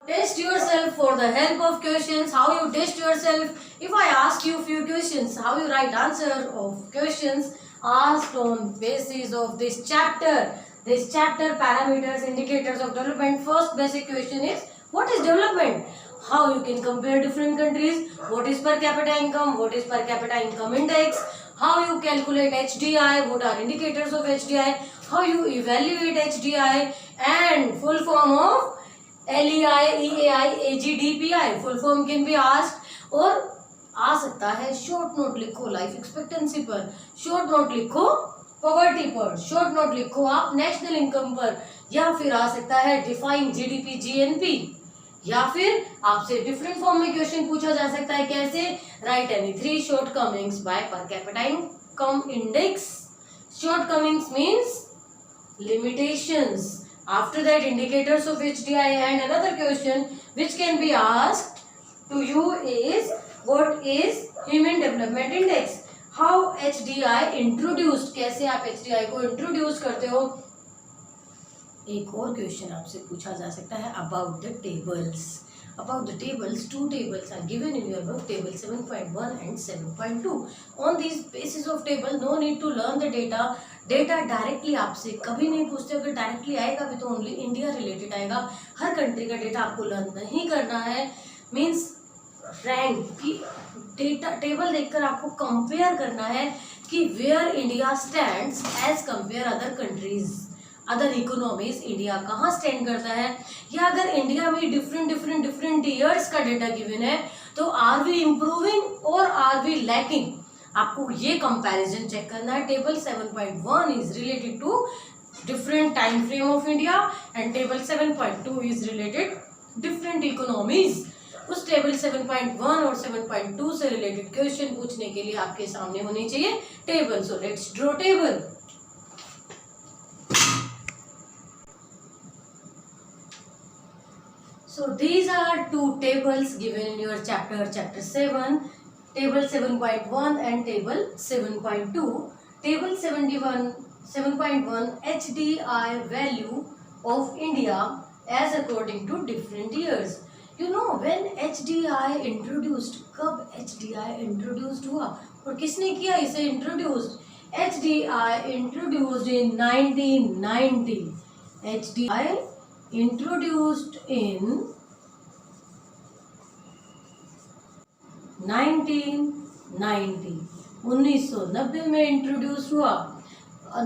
Test yourself for the help of questions. How you test yourself? If I ask you few questions, how you write answer of questions asked on basis of this chapter. This chapter, parameters, indicators of development. First basic question is, what is development? How you can compare different countries? What is per capita income? What is per capita income index? How you calculate HDI? What are indicators of HDI? How you evaluate HDI? And full form of LEI, EAI, AGDPI, full form can be asked. और आ सकता है short note लिखो life expectancy पर, short note लिखो poverty पर, short note लिखो आप national income पर, या फिर आ सकता है डिफाइन जीडीपी जीएनपी, या फिर आपसे डिफरेंट फॉर्म में क्वेश्चन पूछा जा सकता है. कैसे? Write any 3 shortcomings by per capita income index. Shortcomings means limitations. After that, indicators of HDI, and another question which can be asked to you is, what is Human Development Index? How HDI introduced? कैसे आप HDI को introduce करते हो? एक और question आपसे पूछा जा सकता है about the tables. About the tables, 2 tables are given in your book, table 7.1 and 7.2. On these basis of table, no need to learn the data. Data directly आपसे कभी नहीं पूछते. अगर डायरेक्टली आएगा भी तो ओनली इंडिया रिलेटेड आएगा. हर कंट्री का डेटा आपको लर्न नहीं करना है. मीन्स रैंक की डेटा टेबल देखकर आपको कंपेयर करना है कि where India stands as compare other countries, other economies. India कहाँ स्टैंड करता है, या अगर इंडिया में डिफरेंट ईयर्स का डेटा गिवन है तो आर वी इम्प्रूविंग और आर वी लैकिंग. आपको ये कंपैरिजन चेक करना है. Table 7.1 is related to different time frame of India and table 7.2 is related different economies. उस टेबल 7.1 और 7.2 से रिलेटेड क्वेश्चन पूछने के लिए आपके सामने होनी चाहिए table. So let's draw table. So these are 2 tables given in your chapter 7, table 7.1 and table 7.2. Table 7.1 HDI value of India as according to different years. You know when HDI introduced, कब HDI introduced हुआ और किसने किया इसे introduced? HDI introduced in 1990. HDI introduced in 1990. 1990 में introduce हुआ.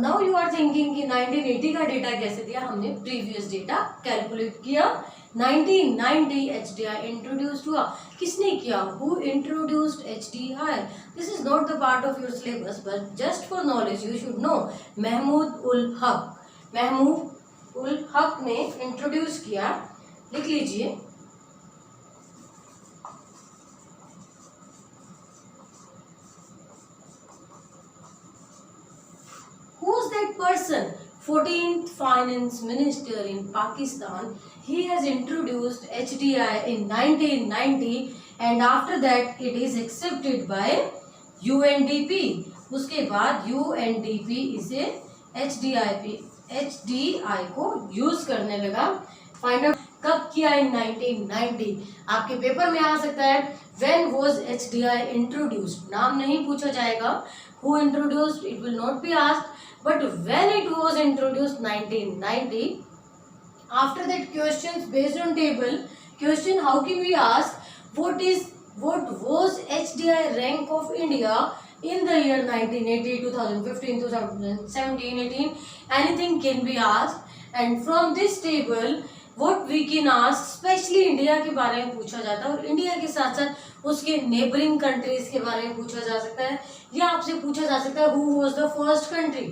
Now you are thinking कि 1980 का डेटा कैसे दिया? हमने प्रीवियस डेटा कैलकुलेट किया. 1990 HDI इंट्रोड्यूस्ड हुआ. किसने किया? Who introduced HDI? This is not the part of your syllabus but just for knowledge you should know. Mahmud ul Haq ने इंट्रोड्यूस किया. लिख लीजिए. Who's that person? 14th finance minister in Pakistan. He has introduced HDI in 1990 and after that it is accepted by UNDP. उसके बाद UNDP इसे HDI को use करने लगा. फाइंड आउट कब किया? इन 1990. आपके पेपर में आ सकता है व्हेन वाज HDI इंट्रोड्यूस्ड. नाम नहीं पूछा जाएगा. Who introduced it will not be asked, but when it was introduced 1990. After that, questions based on table. Question, how can we ask what was HDI rank of India in the year 1980, 2015, 2017, 18? Anything can be asked. And from this table what we can ask, specially India के बारे में पूछा जाता है और India के साथ साथ उसके नेबरिंग कंट्रीज के बारे में पूछा जा सकता है. या आपसे पूछा जा सकता है who was the first country,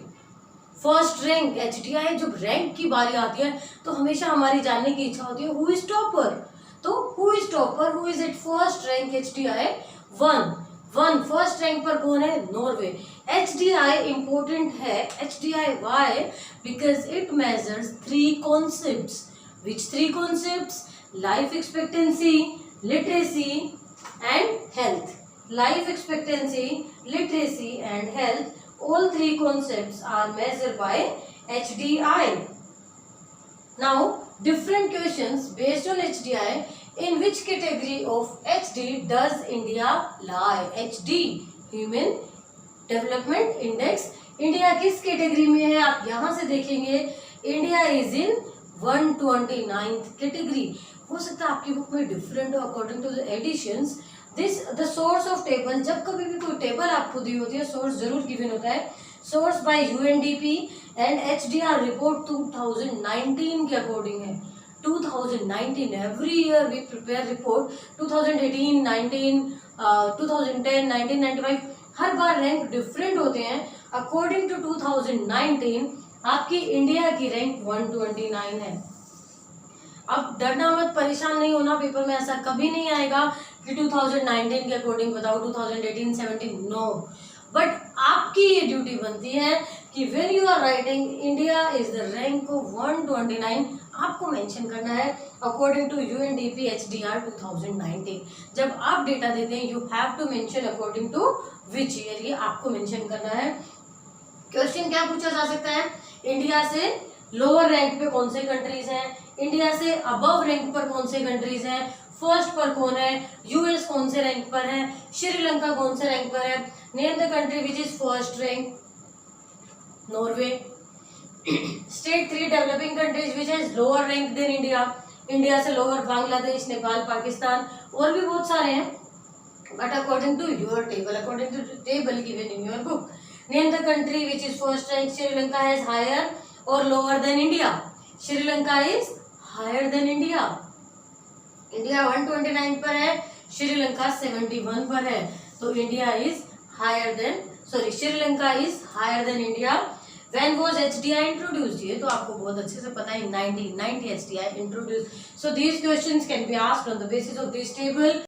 first rank. HDI जब रैंक की बारी आती है तो हमेशा हमारी जानने की इच्छा होती है हु इज टॉपर. तो who is topper, who is at first rank? HDI 1 first rank पर कौन है? नॉर्वे. HDI इम्पोर्टेंट है. HDI why? Because it measures 3 concepts. Which 3 concepts? Life expectancy, literacy and health. Life expectancy, literacy and health, all 3 concepts are measured by HDI. Now different questions based on HDI. In which category of HD does India lie? HD Human Development Index. India किस category में है? आप यहाँ से देखेंगे India is in 129th category. हो सकता है आपकी बुक में डिफरेंट हो according to the editions. This the source of table, जब कभी भी कोई टेबल आपको दी होती है सोर्स जरूर गिवन होता है. Source by UNDP and HDR report 2019 के अकॉर्डिंग है. 2019 every year we prepare report. 2018, 19, 2010, 1995 her bar rank different होते हैं. अकॉर्डिंग टू 2019 आपकी इंडिया की रैंक 129 है. अब डरना मत, परेशान नहीं होना, पेपर में ऐसा कभी नहीं आएगा कि 2019 के अकॉर्डिंग बताओ 2018, 17, नो. बट आपकी ये ड्यूटी बनती है कि when you are writing India is the rank of 129, आपको मेंशन करना है अकॉर्डिंग टू UNDP HDR 2019. जब आप डेटा देते हैं you have to mention according to which year, ये आपको मेंशन करना है. क्वेश्चन क्या पूछा जा सकता है? इंडिया से लोअर रैंक पे कौन से कंट्रीज हैं, इंडिया से अबव रैंक पर कौन से कंट्रीज हैं, फर्स्ट पर कौन है, US कौन से रैंक पर है, श्रीलंका कौन से रैंक पर है, name the country which is first rank, Norway. State 3 developing countries which has lower rank than India, India से लोअर बांग्लादेश, नेपाल, पाकिस्तान, और भी बहुत सारे हैं. But according to your table, according to table given in your book, name the country which is first rank. Sri Lanka has higher और lower than India. Sri Lanka is higher than India. India 129 पर है, श्रीलंका 71 पर है. तो India is higher than, sorry, Sri Lanka is higher than India. When was HDI introduced? ये तो आपको बहुत अच्छे से पता है. 1990 HDI introduced. So these questions can be asked on the basis of this table.